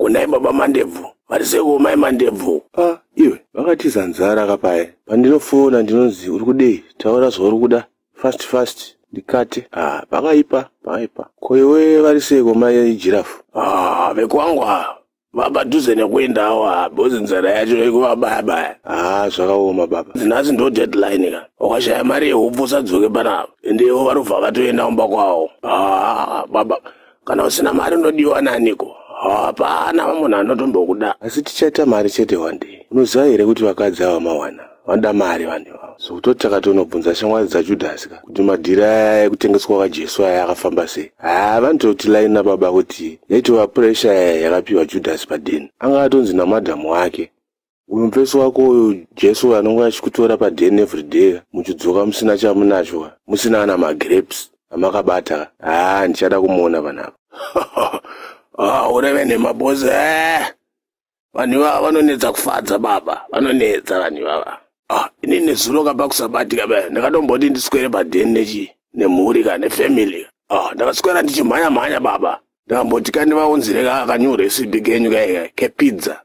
Unai baba Mandevu. Variseko mai Mandevu. Iwe, vakati zanzara kapaye. Pandinofona ndinonzi urikudei, taura zvorikuda. Fast. Ndikati, pakaipa. Koiwe variseko mai Giraffe. Vekwangwa. Baba duze nekuenda awa, bozi nzara yacho ikuvabaya. Zvakaoma baba. Zinasi ndo deadline ka. Wakashaya mari yehupu usadzoke panapa. Endewo varobva vatoenda kumba kwawo. Baba, kana usina mari unodiwa naniko? Hapana munhu anotombokuda. Asi tichaita mari chete one day. Unoziva here kuti vakadzi ava mawana vanoda mari vanhu ivavo. So toti takatonobvunza shamwari dzaJudhasi kuti madhira aya ekutengeswa kwaJesu aya akafamba sei. Vanototi laina baba kuti yaitova pressure yakapiwa Judhasi padeni. Anga atonzi namadhamu wake. Uyu mufesi wako uyu Jesu anonga achikutora padeni every day. Muchidzoka musina chamunacho, musina ana magrapes amakabata. Ndichada kumuona vanapa. Ureve nemabozi. Vanhu ivava vanonetsa kufadza baba. Vanonetsa vanhu ivava. Inini zuro kapa kusabati kapa ndakatomboti ndiswere padeni nemhuri kana nefamily. Ndakaswera ndichimhanya baba. Ndakamboti kandivaunzire kanyuro recipe kenyu kepizza.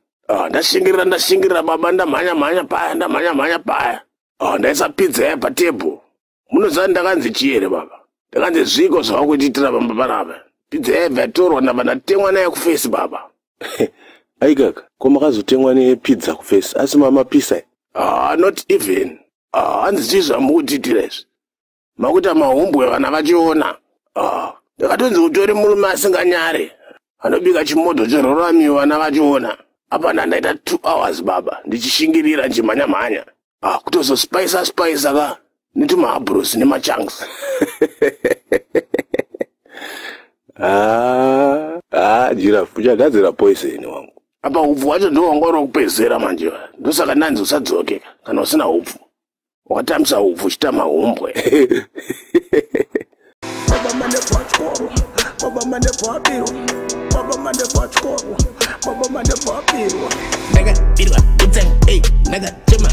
Ndashingirira baba ndamhanya paya. Ndaisa pizza ya patable. Munoziva ndakanzi chiere baba. Ndakanzi zviko zvavakuitira pamba panapa. Pizza yabva yatorwa ndabva ndatengwa nayo kuface baba. Aikaka, koma makazotengwa nepizza kuface asi mamapisa. Not even. Hanzi chizva mukutitira izvi. Makuti mahumbwe vana vachiona. Ndakatonzi utori murume asinganyare. Anobika chimoto cheroramiwa vana vachiona. Apa ndaita 2 hours baba. Ndichishingirira nchimhanya. Kutozospice ka. Nitumahabhurosi nemachunks. Giraffe, uchagadzira poison wangu. Apa hupfu wacho ndo wangwari wekupedzera manje. Ndosaka ndanzi usadzoke kana usina hupfu. Wakatamisa hupfu uchita mahumbwe. Baba Mandevu achikoro. Baba Mandevu abirwa. Baba Mandevu achikoro. Baba Mandevu abirwa. Naga birwa. Naga chema.